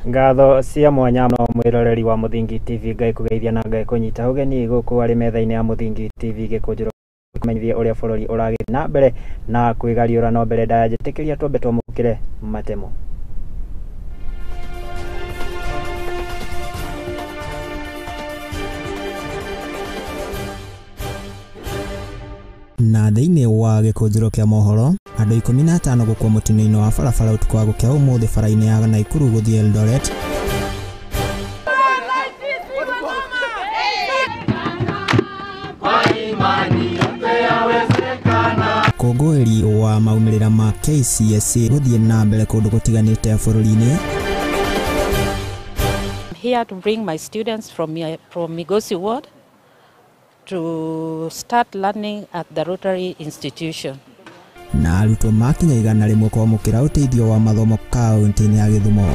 Ngatho cia mwanya no mwiroreri wa Muthingi TV ngai kugeithia na ngai kunyita ugeni guku ari metha-ini ya Muthingi TV Gikunjuro kumenyithia uria bururi uragithie na mbere na kwigariura no mbere ndajitikiria twambe twamukire matemo. Na thiini wa Gikunjuro kia Mohoro andu 15 gukwa mutino-ini wa barabara utuku wa gukia umuthi bara-ini ya Nakuru guthii Eldoret. Kongweri wa maumirira ma KCSE guthii na mbere kundu gutiganite bururi-ini. I'm here to bring my students from Migosi Ward to start learning at the Rotary Institution. Na arutwo makinya 100 kwamukira uteithio wa mathomo kaunti-ini ya Githumo.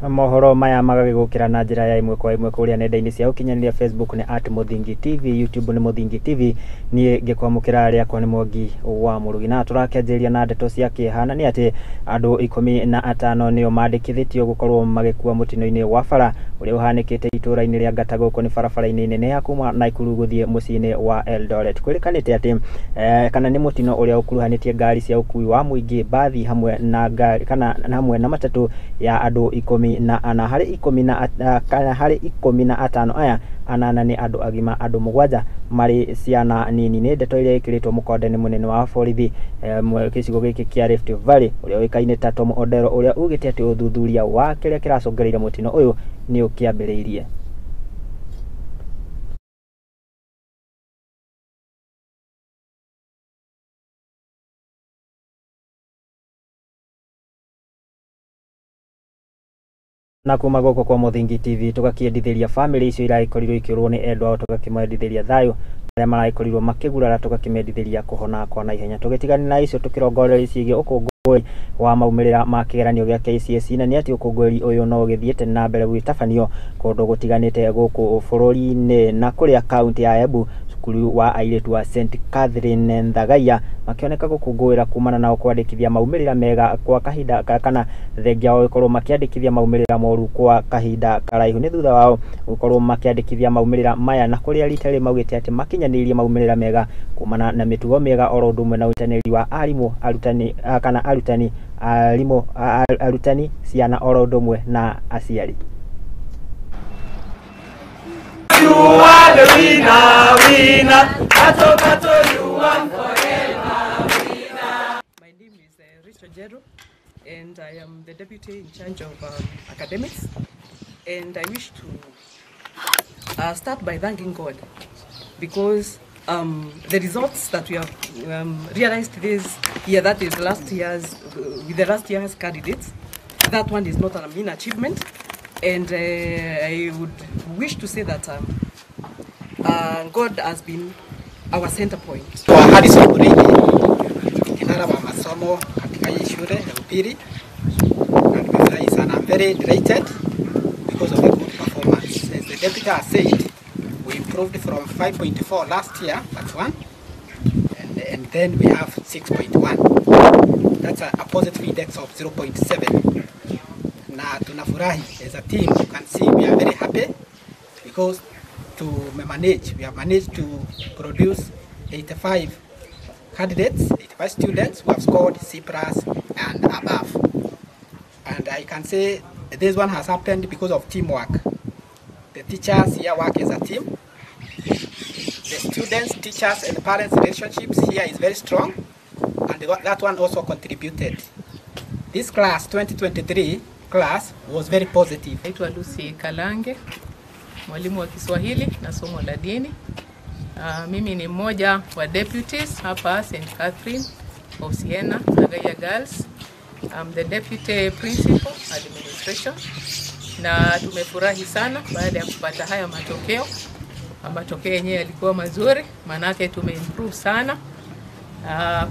Mohoro maya magagikira na njira ya imwe kwa imwe kuria nenda-ini cia ukinyanĩria Facebook ni @Muthingi TV, YouTube ni Muthingi TV. Nie ngikwamukira aria kwa ni Mwangi wa Murugi na turakenjeria na ndeto cia kihana ni ati andu 15 nio mandikithitio gukorwo magikua mutino-ini wa bara uria uhanikite itura-ini ria Gataguko ni barabara-ini nene ya kuma Nakuru guthie muciĩ-ini wa Eldoret. Kwirikanite ati kana ni mutino uria ukuruhanitie ngari cia ukui wa muingi, bathi hamwe na ngari hamwe na matatu ya andu 10 na ana hari 15 aya anana ni andu agima andu 7 mari ciana nini. Ni ndeto iria ikiritwo mukonde-ini munene wa borithi gicigo giki kia Rift Valley uria wikaine ta Tom Odero uria ugite ati uthuthuria wa kiria kiracungereire mutino uyu ni ukiambiriirie. Na kuma goko kwa Muthingi TV tugakiendithiria family icio iraikorirwo ikiurwo ni endwa tugakimendithiria thayo aria maraikorirwo makigurara tugakimendithiria kuhona kwa na ihenya. Tugitigani na icio tukirongorera ciĩgie ukungũĩri wa maumirira ma kigeranio gĩa KCSE na ni ati ukungũĩri uyu no githiĩte na mbere gwitabanio kundu gutiganite guku bururi-ini na kuria kaunti ya Embu. Cukuru wa airitu wa St Catherine Nthagaiya makioneka gukungũĩra kumana na kwandĩkithia maumirira mega kwa kahinda kana thengia wao ikorwo makiandĩkithia maumirira moru kwa kahinda karaihu ni thutha wao gukorwo makiandĩkithia maumirira maya na kuria ritari maugite ati makinyanirie maumirira mega kumana na mitugo mega oro ndumwe na utaneri wa arimu arutani kana arutani arutani ciana oro ndumwe na aciari. You are the winner. Kato, you won forever, winner. My name is Gikunjuro, and I am the deputy in charge of academics. And I wish to start by thanking God because the results that we have realized this year, that is last year's, with the last year's candidates, that one is not a mean achievement. And I would wish to say that God has been our center point. And I'm very delighted because of the good performance. As the deputy has said, we improved from 5.4 last year, that's one, and then we have 6.1. That's a positive index of 0.7. Na tunafurahi as a team. You can see we are very happy because we have managed to produce 85 candidates, 85 students who have scored C+ and above. And I can say this one has happened because of teamwork. The teachers here work as a team. The students, teachers and parents relationships here is very strong, and that one also contributed. This class 2023 class was very positive. Naitwa Lucy Kalange, mwalimu wa Kiswahili na somo la dini. Mimi ni mmoja wa deputies hapa St Catherine of Siena, Nthagaiya Girls. I'm the deputy principal administration. Na tumefurahi sana baada ya kupata haya matokeo. Matokeo yenyewe yalikuwa mazuri, manake tumeimprove sana.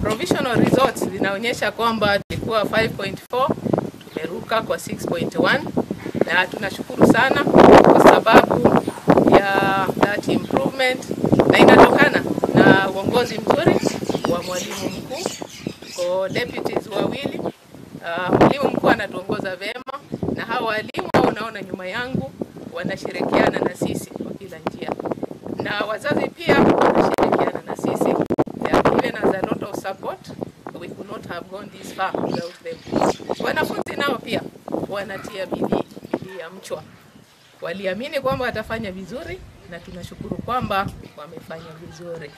Provisional results zinaonyesha kwamba tulikuwa 5.4, tumeruka kwa 6.1, na tunashukuru sana kwa sababu ya that improvement, na inatokana na uongozi mzuri wa mwalimu mkuu, kwa deputies wawili, Mwalimu mkuu anatuongoza vema, na hawa walimu unaona nyuma yangu wanashirikiana na sisi kwa kila njia, na wazazi pia wanashirikiana na sisi. They have given us a lot of support. We could not have gone this far without them. Wanafunzi nao pia wanatia bidii ya mchwa. Waliamini kwamba watafanya vizuri, na tunashukuru kwamba wamefanya vizuri.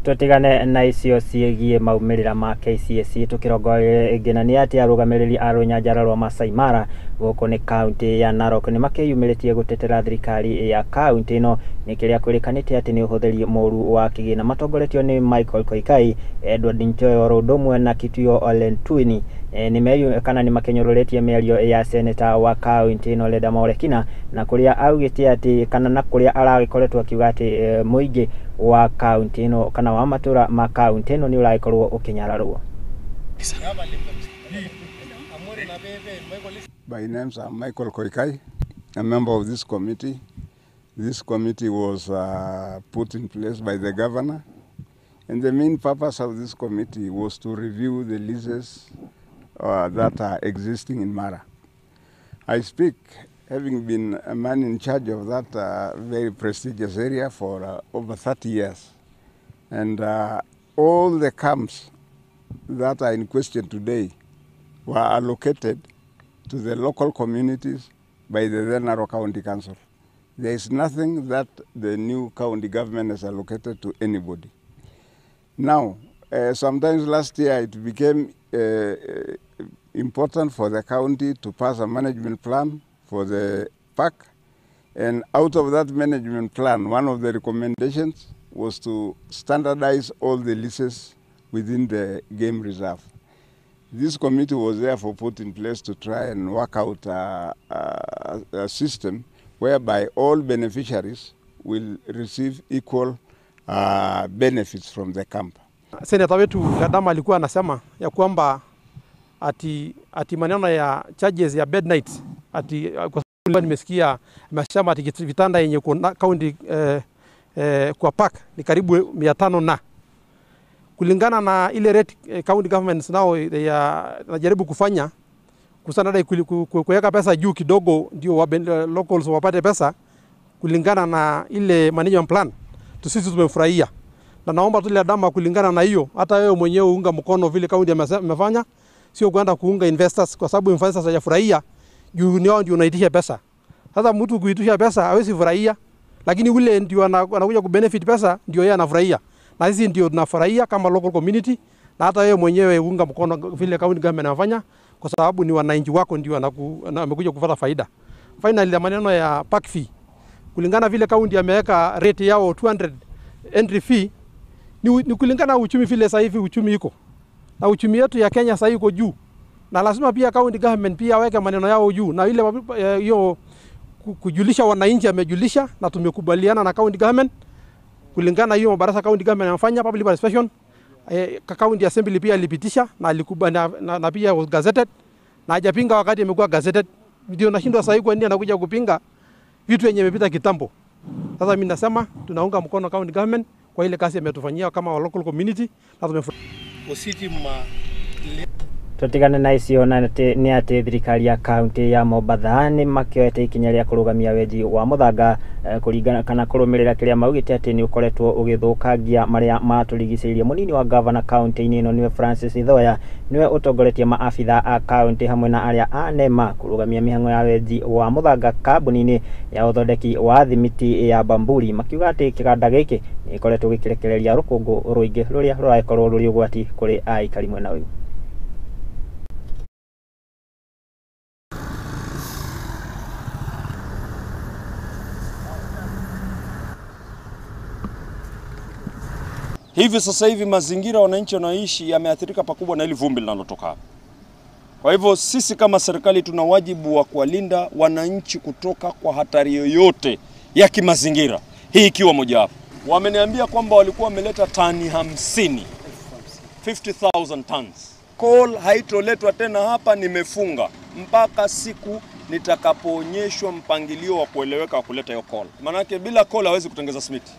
Tutigane na icio ciegie maumirira ma KCSE tukirogore nginani ati arugamiriri a Runyanjara rwa Masai Mara goko ni kaunti ya Narok ni makiyumiritie gutetera thirikari ya kaunti ino ni kiria kwirikanite ati ni uhuthiri moru wa kigina matongoretio ni Michael Koikai, Edward Nchoyo Rodomwe na Kitio Olentwini. Ni meyu kana ni makenyororetie miario ya senator wa kaunti ino Leda Maulekina na kuria augite ati kana na kuria aragikoretwo akiuga ati muingi wa kaunti ino kana wa matura ma kaunti ino ni uraikorwo ukinyararwo. My name is Michael Koikai, a member of this committee. This committee was put in place by the governor, and the main purpose of this committee was to review the leases that are existing in Mara. I speak having been a man in charge of that very prestigious area for over 30 years. And all the camps that are in question today were allocated to the local communities by the then Narok County Council. There is nothing that the new county government has allocated to anybody. Now, sometimes last year it became important for the county to pass a management plan for the park, and out of that management plan, one of the recommendations was to standardize all the leases within the game reserve. This committee was therefore put in place to try and work out a system whereby all beneficiaries will receive equal benefits from the camp. Senator wetu Gadama alikuwa anasema ya kwamba ati maneno ya charges ya bed nights ati kwa sababu nimesikia amesema ati vitanda yenye kwa county kwa park ni karibu 500 na kulingana na ile rate county governments nao yanajaribu kufanya kusana kuweka pesa juu kidogo ndio locals wapate pesa kulingana na ile management plan. Sisi tumefurahia na naomba tu ile dama kulingana na hiyo hata wewe mwenyewe uunga mkono vile county amefanya, sio kwenda kuunga investors kwa sababu investors hajafurahia juu ndio unaitisha pesa. Sasa mtu kuitisha pesa hawezi furahia, lakini ule ndio anakuja kubenefit pesa ndio yeye anafurahia. Na sisi ndio tunafurahia kama local community, na hata wewe mwenyewe uunga mkono vile county government anafanya kwa sababu ni wananchi wako ndio amekuja kupata faida. Finally, maneno ya park fee kulingana vile county ameweka rate yao 200 entry fee ni kulingana na uchumi vile sasa hivi uchumi iko. Na uchumi yetu ya Kenya sasa iko juu. Na lazima pia county government pia weke maneno yao juu. Na ile hiyo kujulisha wananchi amejulisha na tumekubaliana na county government kulingana hiyo mabarasa county government anafanya public participation. County assembly pia ilipitisha na alikubali na pia was gazetted na hajapinga wakati imekuwa gazetted. Ndio nashindwa sasa kwa nini anakuja kupinga vitu yenye imepita kitambo. Sasa mimi nasema tunaunga mkono county government kwa ile kazi ametufanyia kama local community na tumefurahi. Tutigane na icio na ni ati thirikari ya kaunti ya Mombasa ni makioete ikinya ria kurugamia weji wa muthanga kuringana kana kurumirira kiria maugite ati ni ukoretwo ugithukangia maria maturigiciririe. Munini wa governor kaunti ino niwe Francis Ithoya niwe utongoretie maafitha a kaunti hamwe na aria anema kurugamia mihango ya weji wa muthanga kambuni-ini ya uthondeki wa thimiti ya Bamburi, makiuga ati kiganda giki ni ikoretwo gikirekereria rukungu ruingi ruria ruraikorwo ruri ugwati kuri aikari mwena uyu. Hivi sasa hivi mazingira wananchi wanaishi yameathirika pakubwa na ile vumbi linalotoka hapa. Kwa hivyo sisi kama serikali tuna wajibu wa kuwalinda wananchi kutoka kwa hatari yoyote ya kimazingira. Hii ikiwa moja wapo. Wameniambia kwamba walikuwa wameleta tani 50,000 tons. Coal haitoletwa tena hapa, nimefunga mpaka siku nitakapoonyeshwa mpangilio wa kueleweka wa kuleta hiyo coal. Manake bila coal hawezi kutengeza simiti.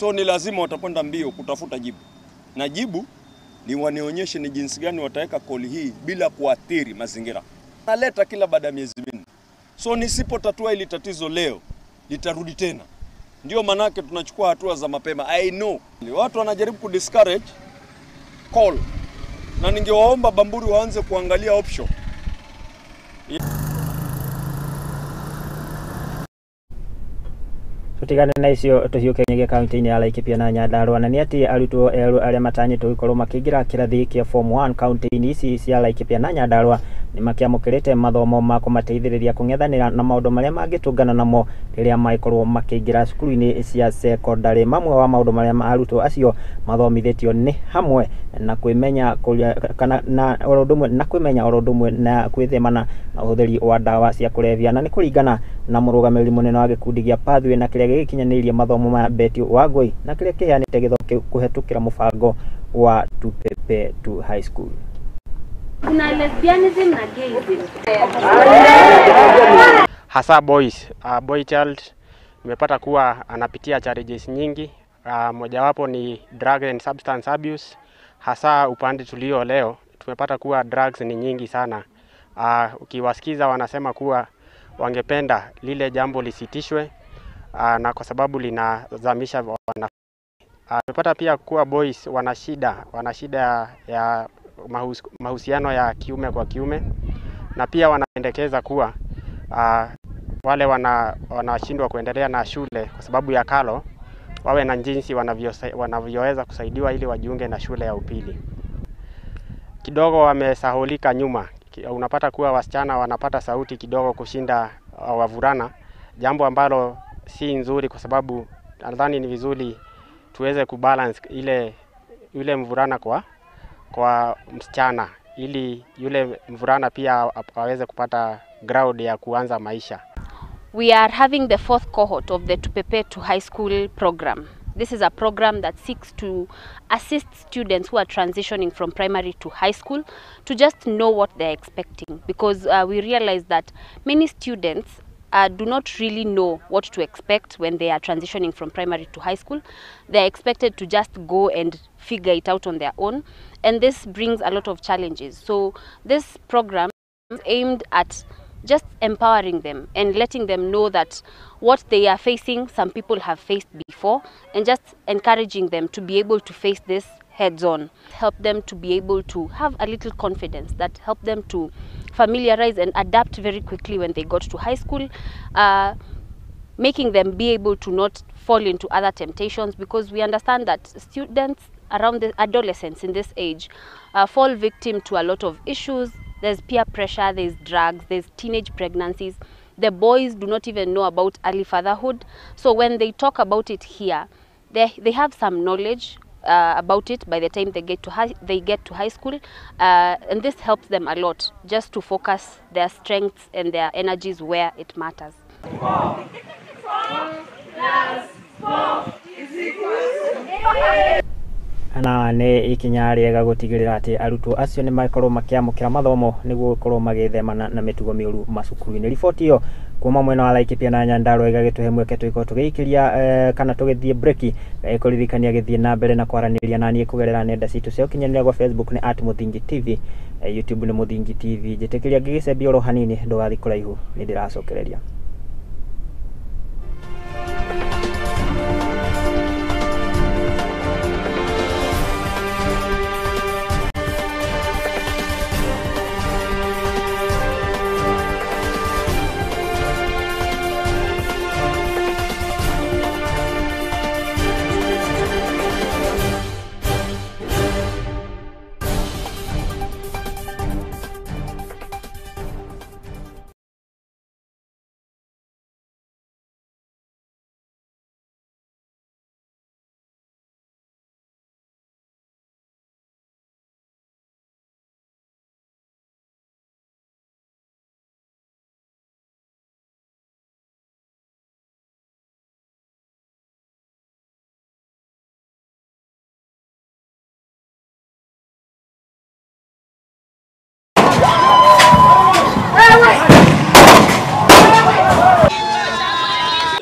So ni lazima watakwenda mbio kutafuta jibu. Na jibu ni wanionyeshe ni jinsi gani wataweka koli hii bila kuathiri mazingira. Naleta kila baada ya miezi minne. So nisipotatua hili tatizo leo, litarudi tena. Ndio manake tunachukua hatua za mapema. I know. Watu wanajaribu kudiscourage call. Na ningewaomba Bamburi waanze kuangalia option. Tutigane na icio tuhiukenye kaunti-ini ya Laikipia na Nyandarua na ni ati arutwo eru aria matanyitwo gukorwo makigira kirathi kia form 1 kaunti-ini ici cia Laikipia na Nyandarua ni makiamukirite mathomo ma kumateithiriria kung'ethanira na maundu maria mangitungana namo riria maikorwo makigira cukuru-ini cia secondary. Mamwe wa maundu maria arutwo acio mathomithitio ni hamwe na kwimenya kana na orondumwe na kwimenya orondumwe na kwithemana na utheri wa dawa cia kulevya, na ni kuringana na murugamiriri munene wa gikundi gia Pathway na kiria gikinyaniria mathomo ma Beti Wangui na kiria kiheanite githomo kuhetukira mubango wa Tupepe to High School. Kuna lesbianism na gayism. Hasa boy child nimepata kuwa anapitia challenges nyingi. Mojawapo ni drug and substance abuse. Hasa upande tulio leo tumepata kuwa drugs ni nyingi sana. Ukiwasikiza wanasema kuwa wangependa lile jambo lisitishwe na kwa sababu linazamisha wanafunzi. Tumepata pia kuwa boys wana shida ya mahusiano ya kiume kwa kiume, na pia wanapendekeza kuwa wale wanashindwa kuendelea na shule kwa sababu ya kalo wawe na jinsi wanavyoweza kusaidiwa ili wajiunge na shule ya upili. Kidogo wamesahulika nyuma. Unapata kuwa wasichana wanapata sauti kidogo kushinda wavulana, jambo ambalo si nzuri kwa sababu nadhani ni vizuri tuweze kubalance yule mvulana kwa msichana ili yule mvulana pia aweze kupata ground ya kuanza maisha. We are having the 4th cohort of the Tupepe to High School program. This is a program that seeks to assist students who are transitioning from primary to high school to just know what they're expecting, because we realize that many students do not really know what to expect when they are transitioning from primary to high school. They're expected to just go and figure it out on their own, and this brings a lot of challenges. So this program is aimed at just empowering them and letting them know that what they are facing, some people have faced before, and just encouraging them to be able to face this heads on. Help them to be able to have a little confidence, that help them to familiarize and adapt very quickly when they got to high school, making them be able to not fall into other temptations, because we understand that students around the adolescents in this age fall victim to a lot of issues. There's peer pressure, there's drugs, there's teenage pregnancies. The boys do not even know about early fatherhood. So when they talk about it here, they have some knowledge about it by the time they get to high school, and this helps them a lot just to focus their strengths and their energies where it matters. 4 + 4 = na nä ikinya rĩega gũtigĩrĩra atĩ arutwo acio nĩ makorwo makiamũkĩra mathomo nĩguo gũkorwo magĩthemana na mĩtugo mĩũru macukuru-inĩ. Riboti ĩyo kuma mwena wa Laikipia na Nyandarua ĩgagĩtũhe mweke tũgĩkorwo tũgĩikĩria kana tũgĩthiĩ breki kũririkania gĩthiĩ na mbere na kwaranĩria na niĩ kũgerera nenda citũ cia ũkinyanĩria gwa Facebook nĩ @Muthingi TV, YouTube nĩ Muthingi TV. Njĩtĩkĩria ngĩgĩcembia oro hanini ndũgathiĩ kũraihu, nĩ ndĩracokereria.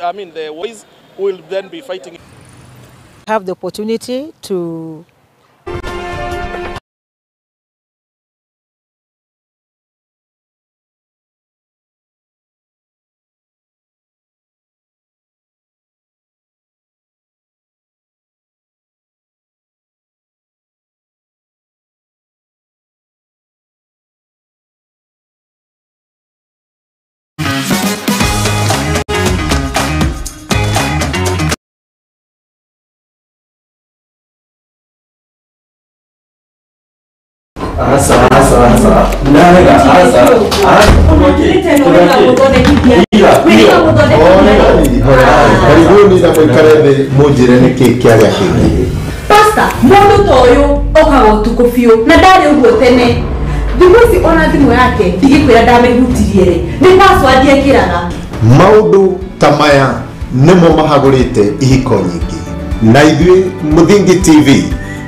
I mean, the boys will then be fighting. Have the opportunity to Karibuni na mwikarebe mujire niki kiaga kingi. Pasta, mundu toyo okaga utuku fiu na ndari uguo tene. Thiguci ona thimu yake ndigikwira ndamihutirie ri. Ni password yekiraga. Maundu tamaya nimo mahagurite ihiko nyingi. Na ithui Muthingi TV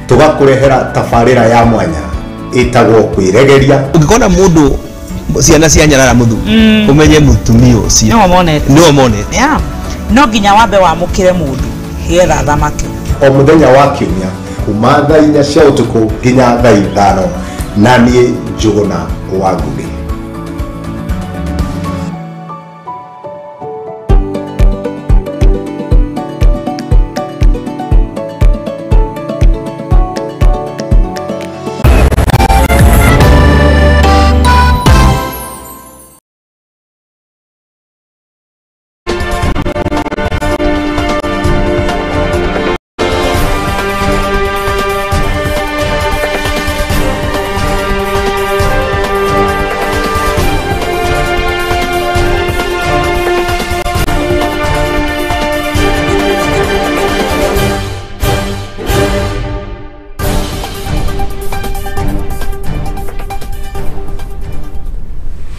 tugakurehera tafarira ya mwanya itagwo kwiregeria. Ungikona mundu ciana cia nyarara muthu umenye mutumia ucio no monete no nginya wambe wamukire mundu hiera thamake o muthenya wa kiumia kuma thaa 4 cia utuku nginya thaa 5 na nie Njuguna wa Ngugi.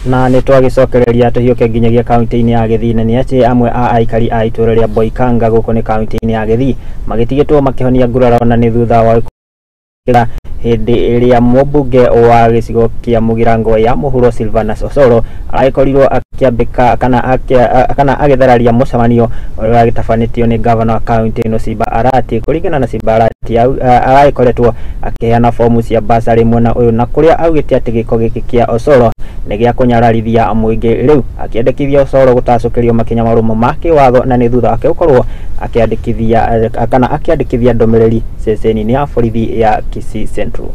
Na nĩ twagicokereria tũhiũke nginyagia kaunti-inĩ ya Gĩthii na nĩ atĩ amwe a aikari a itũũra rĩa Boikanga gũkũ nĩ kaunti-inĩ ya Gĩthii magĩtigĩtwo makĩhonia nguraro na nĩ thutha wa hĩndĩ ĩrĩa mũmbunge wa gĩcigo kĩa Mũgirango ya Mohoro Silvanus Osoro aragĩkorirwo akĩambĩka kana agĩthararia mũcemanio ũrĩa wagĩtabanĩtio nĩ gavana wa kaunti ĩno Simba Arati. Kũringana na Simba Arati aragĩkoretwo akĩheana fomu cia basarĩ mwena ũyũ na kũrĩa augĩte atĩ gĩko gĩkĩ kĩa Osoro nĩ gĩa kũnyararithia mũingĩ. Rĩu akĩandĩkithia Osoro gũtacũkĩrio makinya marũmu ma kĩwatho na nĩ thutha wake gũkorwo akĩandĩkithia ndũmĩrĩri ceceni-inĩ ya borithi ya Kisii Central.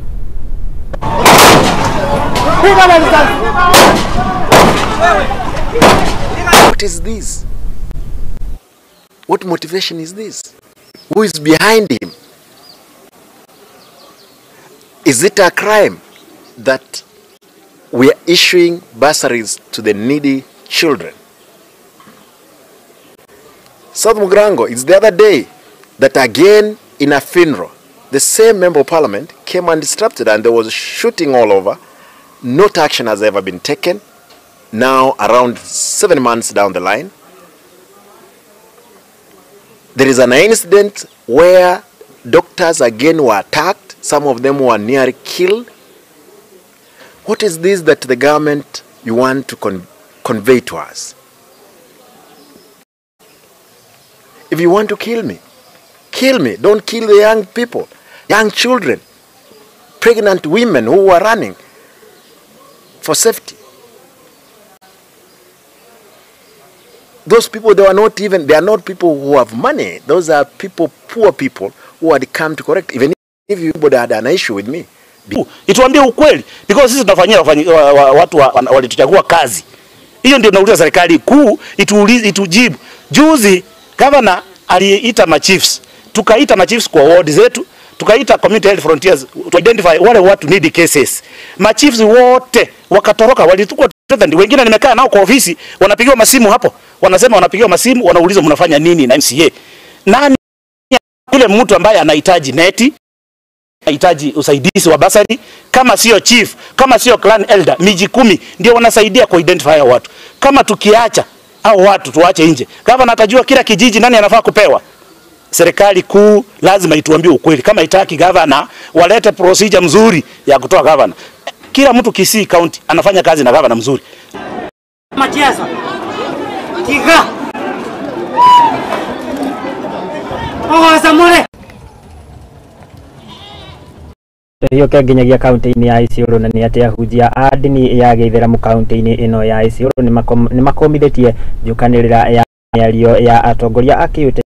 What is this? What motivation is this? Who is behind him? Is it a crime that we are issuing bursaries to the needy children? South Mugirango, it's the other day that again in a funeral, the same member of parliament came and disrupted and there was shooting all over. No action has ever been taken. Now around 7 months down the line, there is an incident where doctors again were attacked. Some of them were nearly killed. What is this that the government you want to convey to us? If you want to kill me, kill me. Don't kill the young people, young children, pregnant women who are running for safety. Those people, they are not people who have money. Those are people, poor people who had come to correct. Even if you had an issue with me. Ituambie ukweli because sisi tunafanyia watu walituchagua kazi. Hiyo ndio tunauliza serikali kuu itujibu. Juzi governor aliita machiefs. Tukaita machiefs kwa ward zetu, tukaita community health frontiers to identify wale watu need cases. Machiefs wote wakatoroka, walitukua threatened. Wengine nimekaa nao kwa ofisi, wanapigiwa masimu hapo. Wanasema wanapigiwa masimu, wanauliza mnafanya nini na MCA. Nani yule mtu ambaye anahitaji neti, anahitaji usaidizi wa basari, kama sio chief, kama sio clan elder, miji 10 ndio wanasaidia ku identify watu. Kama tukiacha au watu tuache nje, governor atajua kila kijiji nani anafaa kupewa. Serikali kuu lazima ituambie ukweli. Kama itaki governor walete procedure mzuri ya kutoa governor. Kila mtu Kisii County anafanya kazi na governor mzuri. Machiasa. Kiga. Oh, Samore. Hiyo nginyagia kaunti-inĩ ya Isiolo na nĩ atĩ ahunjia a ndini ya Gĩithĩramu kaunti-inĩ ĩno ya Isiolo nĩ makomithĩtie njũkanĩrĩra ya mĩario ya atongoria a kĩũteti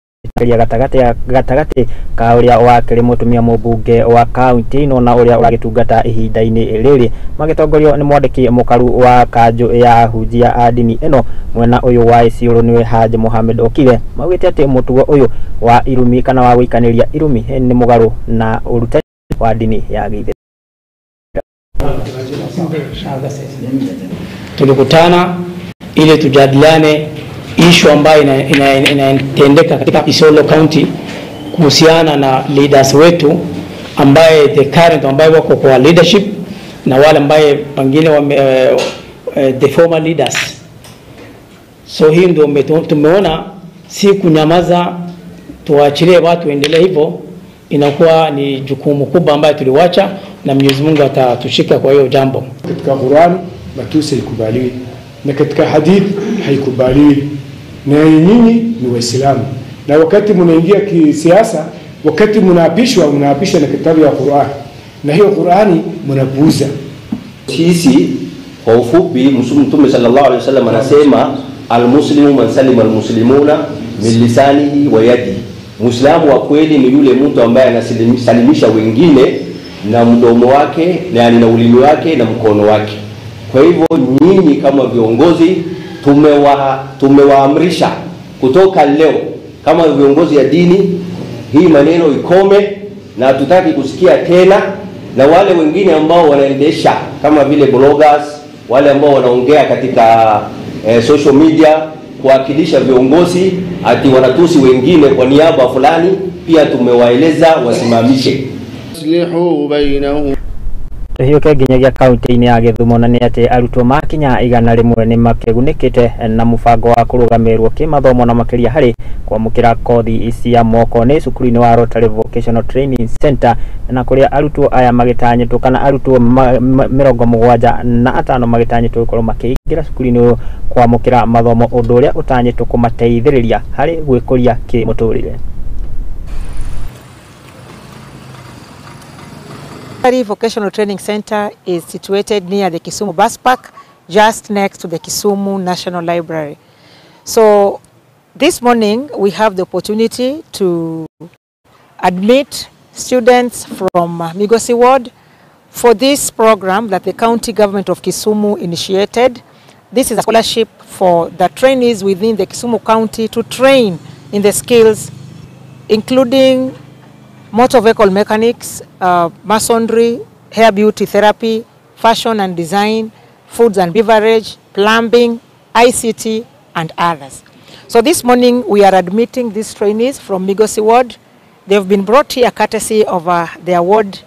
gatagatĩ ka ũrĩa wakĩrĩ mũtumia mũmbunge wa kaunti ĩno na ũrĩa ũragĩtungata ihinda-inĩ rĩrĩ, magĩtongorio nĩ mwandĩki mũkaru wa kanjũ ya ahunjia a ndini ĩno mwena ũyũ wa Isiolo nĩwe Haji Mohamed Okire. Maugĩte atĩ mũtugo ũyũ wa irumi kana wa gũikanĩria irumi nĩ mũgarũ na ũrutani wa dini ya Gĩithĩramu. Tulikutana ili tujadiliane issue ambayo inatendeka katika Isiolo County kuhusiana na leaders wetu ambaye the current ambaye wako kwa leadership na wale ambaye pengine the former leaders. So hii ndio tumeona si kunyamaza, tuachilie watu endelee hivyo, inakuwa ni jukumu kubwa ambayo tuliwacha na Mwenyezi Mungu atatushika kwa hiyo jambo. Katika Qur'an matusi haikubaliwi na katika hadith haikubaliwi, na nyinyi ni Waislamu, na wakati mnaingia kisiasa, wakati mnaapishwa na kitabu ya Qur'an, na hiyo Qur'ani mnapuuza. Sisi kwa ufupi, Mtume sallallahu alaihi wasallam anasema almuslimu man salima almuslimuna min lisanihi wa yadihi. Muislamu wa kweli ni yule mtu ambaye anasalimisha wengine na mdomo wake na ulimi wake na mkono wake. Kwa hivyo nyinyi kama viongozi tumewaamrisha kutoka leo kama viongozi ya dini, hii maneno ikome na hatutaki kusikia tena. Na wale wengine ambao wanaendesha kama vile bloggers, wale ambao wanaongea katika social media kuwakilisha viongozi ati wanatusi wengine kwa niaba fulani, pia tumewaeleza wasimamishe. Slihu bainahu. Hiyo kinyagia kaunti-ini ya Githumo na nĩ atĩ arutwo makinya 100 nĩ makegunĩkĩte na mũbango wa kũrũgamĩrĩrwo kĩmathomo na makĩria harĩ kwamũkĩra kothi cia moko nĩ cukuru-inĩ wa Rotary Vocational Training Center, na kũrĩa arutwo aya magĩtanyĩtwo kana arutwo 75 magĩtanyĩtwo gũkorwo makĩingĩra cukuru-inĩ kwamũkĩra mathomo, ũndũ ũrĩa ũtanyĩtwo kũmateithĩrĩria harĩ gwĩkũria kĩmũtũrĩre. Rotary Vocational Training Center is situated near the Kisumu Bus Park, just next to the Kisumu National Library. So this morning we have the opportunity to admit students from Migosi Ward for this program that the county government of Kisumu initiated. This is a scholarship for the trainees within the Kisumu County to train in the skills including motor vehicle mechanics, masonry, hair beauty therapy, fashion and design, foods and beverage, plumbing, ICT, and others. So this morning we are admitting these trainees from Migosi Ward. They've been brought here courtesy of their ward,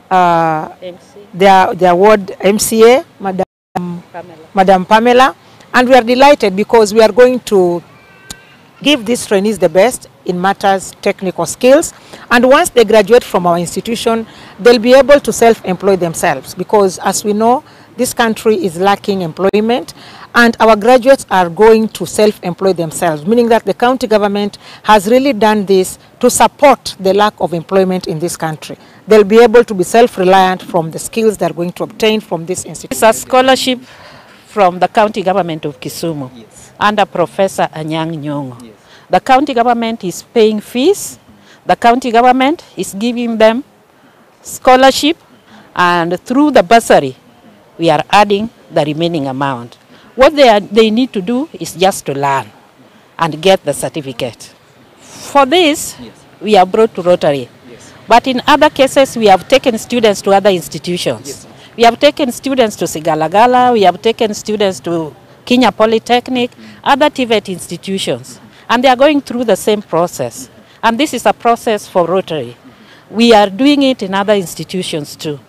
their ward MCA, Madam Pamela, and we are delighted because we are going to give these trainees the best in matters technical skills, and once they graduate from our institution they'll be able to self-employ themselves, because as we know this country is lacking employment and our graduates are going to self-employ themselves, meaning that the county government has really done this to support the lack of employment in this country. They'll be able to be self-reliant from the skills they're going to obtain from this institution. It's a scholarship from the county government of Kisumu, yes, under Professor Anyang' Nyong'o. Yes. The county government is paying fees, the county government is giving them scholarship, and through the bursary we are adding the remaining amount. What they need to do is just to learn and get the certificate. For this, yes, we are brought to Rotary, yes, but in other cases we have taken students to other institutions. Yes. We have taken students to Sigalagala, we have taken students to Kenya Polytechnic, other TVET institutions, and they are going through the same process. And this is a process for Rotary. We are doing it in other institutions too.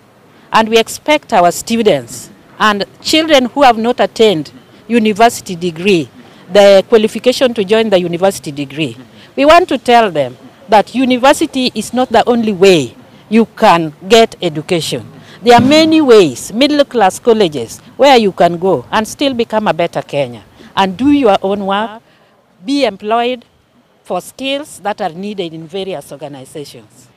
And we expect our students and children who have not attained university degree, the qualification to join the university degree. We want to tell them that university is not the only way you can get education. There are many ways, middle class colleges, where you can go and still become a better Kenya and do your own work, be employed for skills that are needed in various organizations.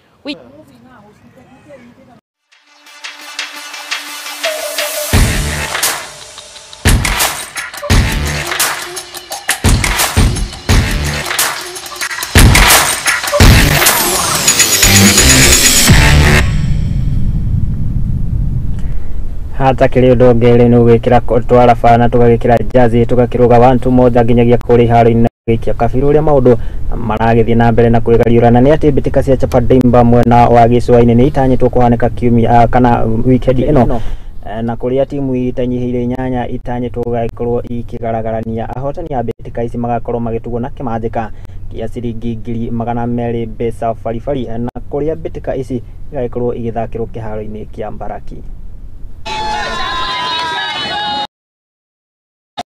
hata kile ndongere no gwikira twara bana tugagikira jazi tugakiruga wantu moja nginyagia kuri haro-ini gwikia kabiru uria maundu maragithie na mbere na kwigariurana ni ati mbitika cia Chapadimba mwena wa Gicua-ini ni itanyitwo kuhaneka kiumia kana weekend ino na kuria timu itanyihire nyanya itanyitwo gaikorwo ikigaragania ahotani a betika ici magakorwo magitugwo na kimanjika kia ciringi 200 mbeca baribari na kuria betika ici gaikorwo igithakirwo kiharo-ini kia Mbaraki.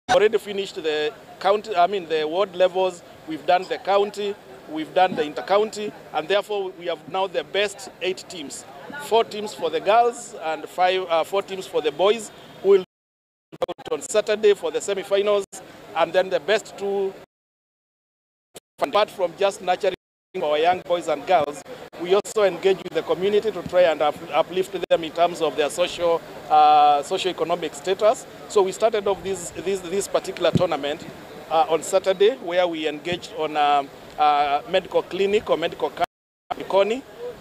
Already finished the county, the ward levels. We've done the county, we've done the intercounty, and therefore we have now the best 8 teams. 4 teams for the girls and 4 teams for the boys, who will out on Saturday for the semi-finals, and then the best 2. Apart from just nurturing our young boys and girls, we also engage with the community to try and uplift them in terms of their socio-economic status. So we started off this particular tournament on Saturday, where we engaged on a medical clinic or medical camp,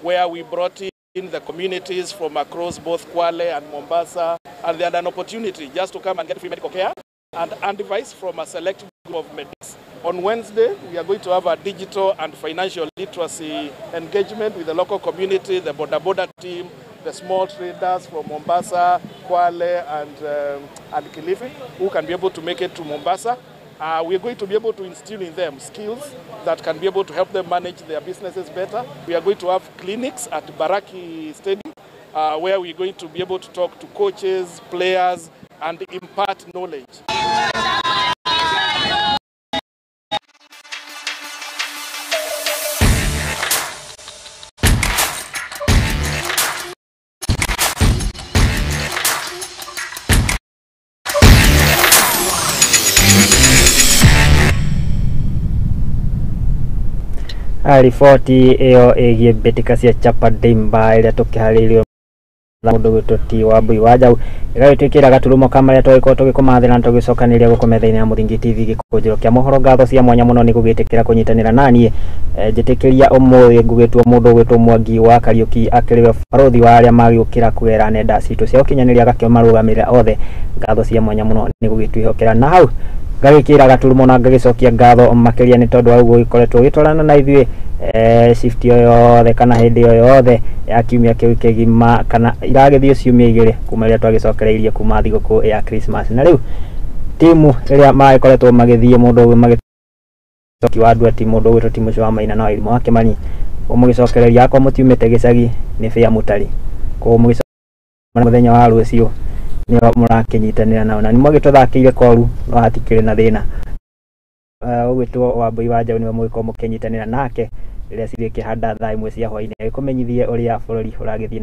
where we brought in the communities from across both Kwale and Mombasa, and they had an opportunity just to come and get free medical care and advice from a select group of medics. On Wednesday, we are going to have a digital and financial literacy engagement with the local community, the boda team, the small traders from Mombasa, Kwale, and Kilifi, who can be able to make it to Mombasa. We are going to be able to instill in them skills that can be able to help them manage their businesses better. We are going to have clinics at Baraki Stadium, where we are going to be able to talk to coaches, players, and impart knowledge. Riboti iyo igie betika cia chapa dimba iria tukiharirio mundu gwitoti wa Mbui wa Jau igagitwikira gaturumo kama ria twagiko tugikumathira na tugicokaniria gukomethaini ya Muthingi TV Gikunjuro kia Mohoro. Ngatho cia mwanya muno ni gugitikira kunyitanira nanie njitikiria umuthi ngugitwo mundu gwitwo Mwangi wa Kariuki akiriwe barothi wa aria magiukira kwera nenda citu cia ukinyaniria gakio marugamirira othe. Ngatho cia mwanya muno ni gugitwihokera na hau gagikira gaturumo na ngagicokia ngatho makiria ni tondu wa gugikoretwo gitwarana na ithuĩ shift yothe kana hindi yothe ya kiumia kiu kigima kana iragithio ciumia igiri kuma ria twagicokereirie kuma thigũkũ ya Christmas. Na riu timu iria magikoretwo magithie mundu ũguo magicoki wa andũ ati mundu gwitwo timu cio wa Maina na Wairimu wa Kimani umugicokereria akwa mutiumite gicagi ni Fair Mutari ko mugicokereria muthenya wa rũciũ ni murakinyitanira nao na ni mwagitũthakiire koru no hatikire na thina ugwitwo wa Mbui wa Jau ni mwiko mukinyitanira nake rĩrĩa cirĩ kĩhanda thaa imwe cia hwaĩ-inĩ ikumenyithie ũrĩa bũrũri ũragĩthiĩ na